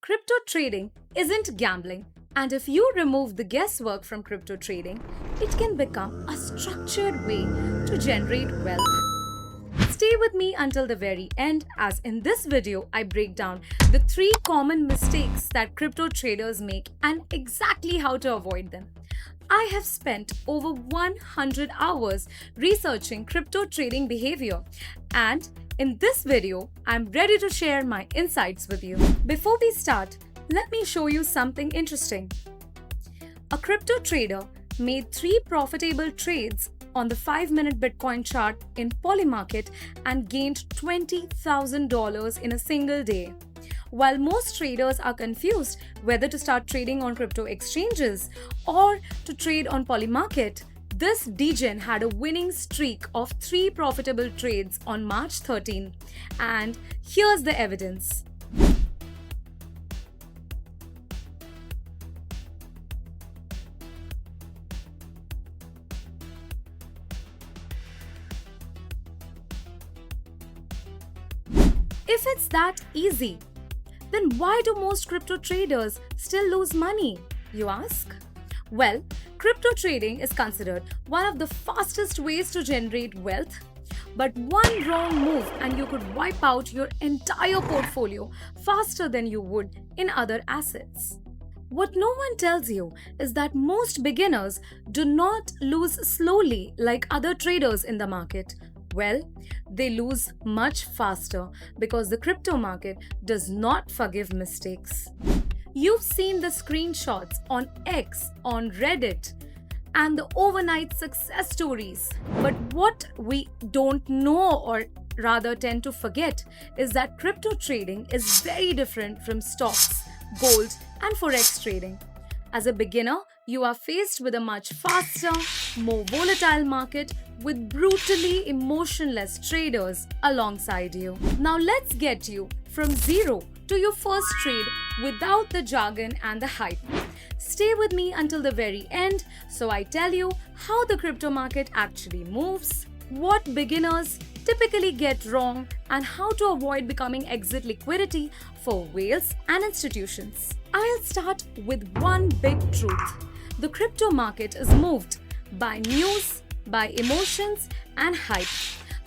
Crypto trading isn't gambling, and if you remove the guesswork from crypto trading, it can become a structured way to generate wealth. Stay with me until the very end, as in this video I break down the 3 common mistakes that crypto traders make and exactly how to avoid them. I have spent over 100 hours researching crypto trading behavior, and in this video, I'm ready to share my insights with you. Before we start, let me show you something interesting. A crypto trader made 3 profitable trades on the 5-minute Bitcoin chart in Polymarket and gained $20,000 in a single day. While most traders are confused whether to start trading on crypto exchanges or to trade on Polymarket, this degen had a winning streak of 3 profitable trades on March 13, and here's the evidence. If it's that easy, then why do most crypto traders still lose money, you ask? Well, crypto trading is considered one of the fastest ways to generate wealth, but one wrong move and you could wipe out your entire portfolio faster than you would in other assets. What no one tells you is that most beginners do not lose slowly like other traders in the market. Well, they lose much faster because the crypto market does not forgive mistakes. You've seen the screenshots on X, on Reddit, and the overnight success stories. But what we don't know, or rather tend to forget, is that crypto trading is very different from stocks, gold, and forex trading. As a beginner, you are faced with a much faster, more volatile market with brutally emotionless traders alongside you. Now let's get you from zero to your first trade without the jargon and the hype. Stay with me until the very end so I tell you how the crypto market actually moves, what beginners typically get wrong, and how to avoid becoming exit liquidity for whales and institutions. I'll start with one big truth. The crypto market is moved by news, by emotions and hype.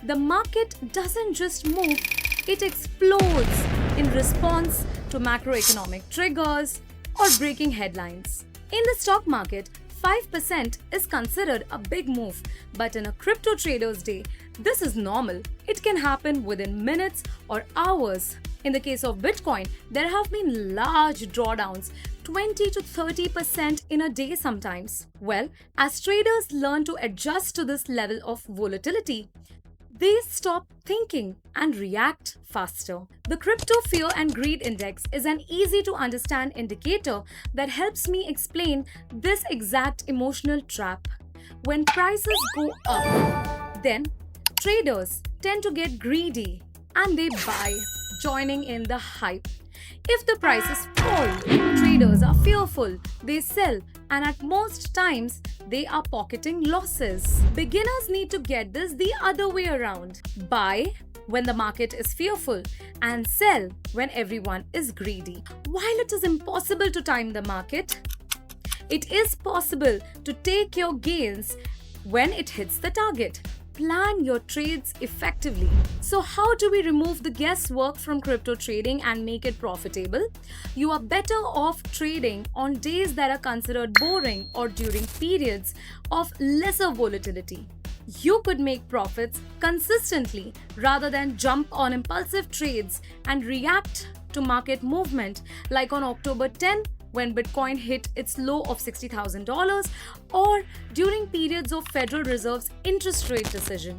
The market doesn't just move, it explodes in response to macroeconomic triggers or breaking headlines. In the stock market, 5% is considered a big move, but in a crypto trader's day, this is normal. It can happen within minutes or hours. In the case of Bitcoin, there have been large drawdowns, 20 to 30% in a day sometimes. Well, as traders learn to adjust to this level of volatility, they stop thinking and react faster. The Crypto Fear and Greed Index is an easy to understand indicator that helps me explain this exact emotional trap. When prices go up, then traders tend to get greedy and they buy, joining in the hype. If the prices fall, traders are fearful, they sell, and at most times, they are pocketing losses. Beginners need to get this the other way around. Buy when the market is fearful and sell when everyone is greedy. While it is impossible to time the market, it is possible to take your gains when it hits the target. Plan your trades effectively. So how do we remove the guesswork from crypto trading and make it profitable? You are better off trading on days that are considered boring or during periods of lesser volatility. You could make profits consistently rather than jump on impulsive trades and react to market movement like on October 10 when Bitcoin hit its low of $60,000 or during periods of Federal Reserve's interest rate decision.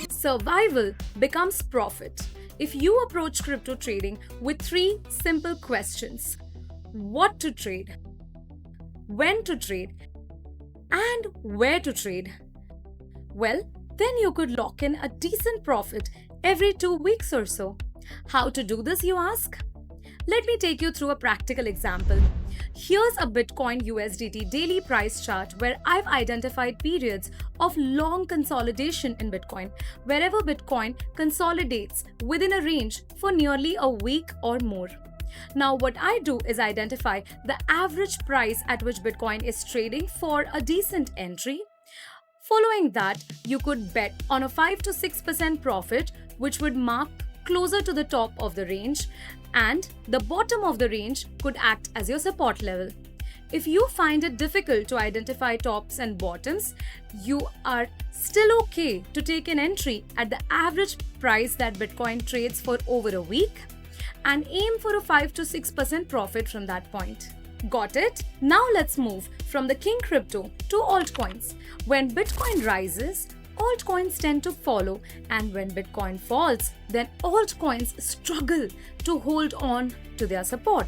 Survival becomes profit if you approach crypto trading with 3 simple questions: what to trade, when to trade, and where to trade. Well, then you could lock in a decent profit every 2 weeks or so. How to do this, you ask? Let me take you through a practical example. Here's a Bitcoin USDT daily price chart where I've identified periods of long consolidation in Bitcoin, wherever Bitcoin consolidates within a range for nearly a week or more. Now, what I do is identify the average price at which Bitcoin is trading for a decent entry. Following that, you could bet on a 5 to 6% profit, which would mark closer to the top of the range, and the bottom of the range could act as your support level. If you find it difficult to identify tops and bottoms, you are still okay to take an entry at the average price that Bitcoin trades for over a week and aim for a 5 to 6% profit from that point. Got it? Now let's move from the king crypto to altcoins. When Bitcoin rises, altcoins tend to follow, and when Bitcoin falls, then altcoins struggle to hold on to their support.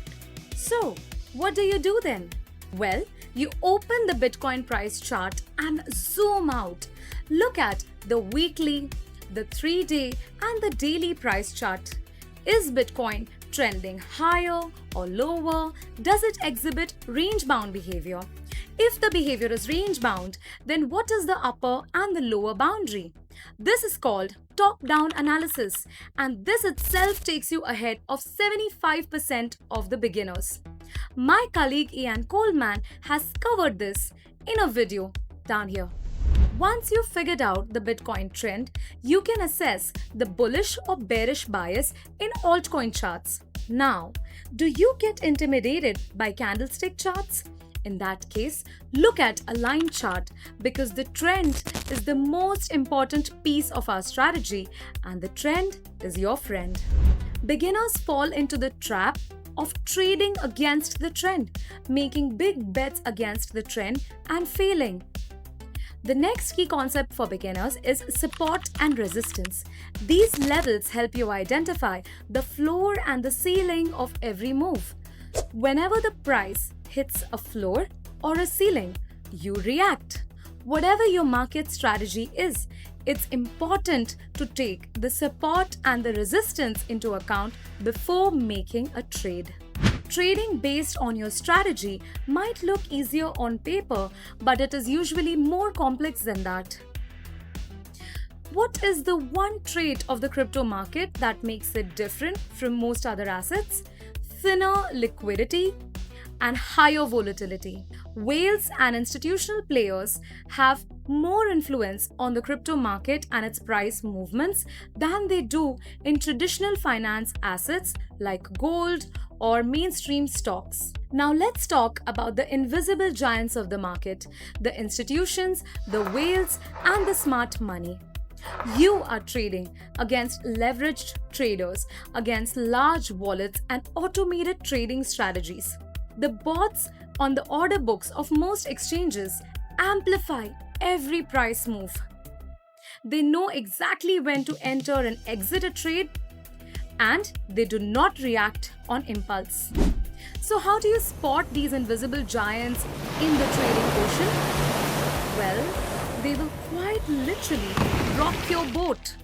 So, what do you do then? Well, you open the Bitcoin price chart and zoom out. Look at the weekly, the 3-day, and the daily price chart. Is Bitcoin trending higher or lower? Does it exhibit range-bound behavior? If the behavior is range-bound, then what is the upper and the lower boundary? This is called top-down analysis, and this itself takes you ahead of 75% of the beginners. My colleague Ian Coleman has covered this in a video down here. Once you've figured out the Bitcoin trend, you can assess the bullish or bearish bias in altcoin charts. Now, do you get intimidated by candlestick charts? In that case, look at a line chart because the trend is the most important piece of our strategy and the trend is your friend. Beginners fall into the trap of trading against the trend, making big bets against the trend and failing. The next key concept for beginners is support and resistance. These levels help you identify the floor and the ceiling of every move. Whenever the price hits a floor or a ceiling, you react. Whatever your market strategy is, it's important to take the support and the resistance into account before making a trade. Trading based on your strategy might look easier on paper, but it is usually more complex than that. What is the one trait of the crypto market that makes it different from most other assets? Thinner liquidity and higher volatility. Whales and institutional players have more influence on the crypto market and its price movements than they do in traditional finance assets like gold or mainstream stocks. Now let's talk about the invisible giants of the market, the institutions, the whales, and the smart money. You are trading against leveraged traders, against large wallets and automated trading strategies. The bots on the order books of most exchanges amplify every price move. They know exactly when to enter and exit a trade, and they do not react on impulse. So how do you spot these invisible giants in the trading ocean? Well, they will quite literally rock your boat.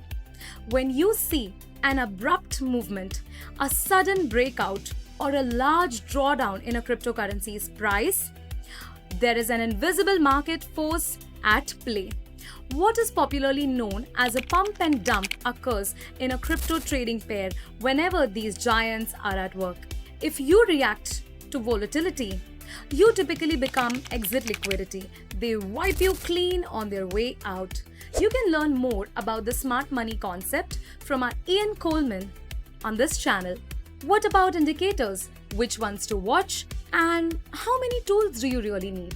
When you see an abrupt movement, a sudden breakout, or a large drawdown in a cryptocurrency's price, there is an invisible market force at play. What is popularly known as a pump and dump occurs in a crypto trading pair whenever these giants are at work. If you react to volatility, you typically become exit liquidity. They wipe you clean on their way out. You can learn more about the smart money concept from our Ian Coleman on this channel. What about indicators? Which ones to watch? And how many tools do you really need?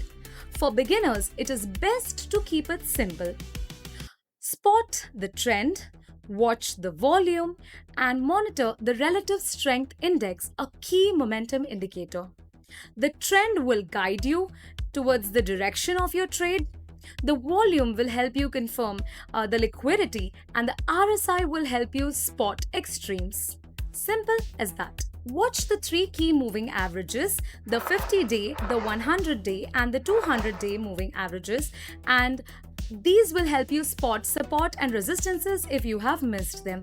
For beginners, it is best to keep it simple. Spot the trend, watch the volume, and monitor the relative strength index, a key momentum indicator. The trend will guide you towards the direction of your trade. The volume will help you confirm the liquidity, and the RSI will help you spot extremes. Simple as that. Watch the 3 key moving averages, the 50-day, the 100-day, and the 200-day moving averages, and these will help you spot support and resistances if you have missed them.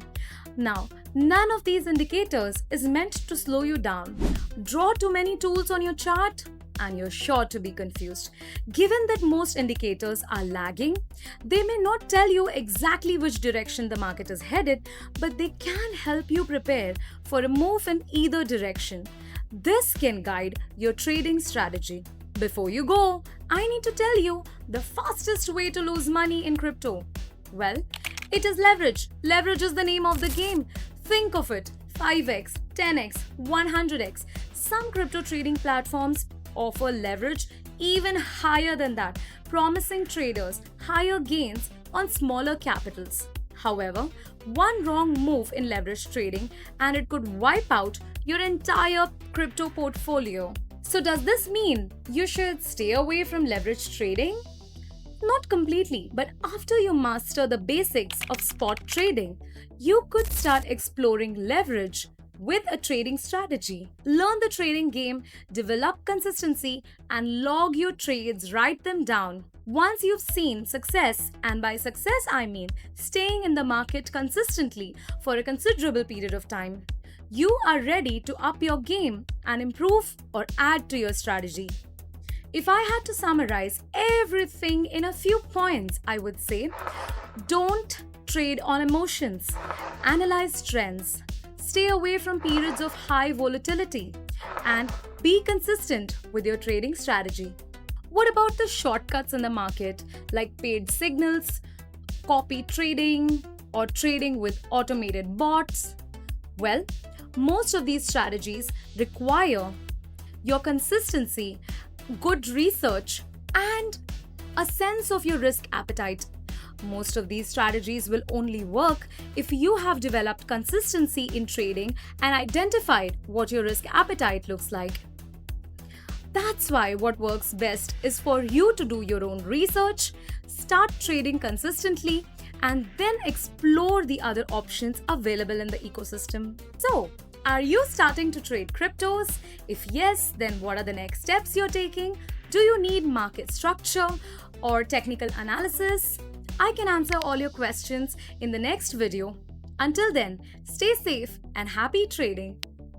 Now, none of these indicators is meant to slow you down. Draw too many tools on your chart? and you're sure to be confused. Given that most indicators are lagging, they may not tell you exactly which direction the market is headed, but they can help you prepare for a move in either direction. This can guide your trading strategy. Before you go, I need to tell you the fastest way to lose money in crypto. Well, it is leverage. Leverage is the name of the game. Think of it: 5x, 10x, 100x. Some crypto trading platforms offer leverage even higher than that, promising traders higher gains on smaller capitals. However, one wrong move in leverage trading and it could wipe out your entire crypto portfolio. So, does this mean you should stay away from leverage trading? Not completely, but after you master the basics of spot trading, you could start exploring leverage with a trading strategy. Learn the trading game, develop consistency, and log your trades, write them down. Once you've seen success, and by success I mean staying in the market consistently for a considerable period of time, you are ready to up your game and improve or add to your strategy. If I had to summarize everything in a few points, I would say: don't trade on emotions, analyze trends, stay away from periods of high volatility, and be consistent with your trading strategy. What about the shortcuts in the market, like paid signals, copy trading, or trading with automated bots? Well, most of these strategies require your consistency, good research, and a sense of your risk appetite. Most of these strategies will only work if you have developed consistency in trading and identified what your risk appetite looks like. That's why what works best is for you to do your own research, start trading consistently, and then explore the other options available in the ecosystem. So, are you starting to trade cryptos? If yes, then what are the next steps you're taking? Do you need market structure or technical analysis? I can answer all your questions in the next video. Until then, stay safe and happy trading.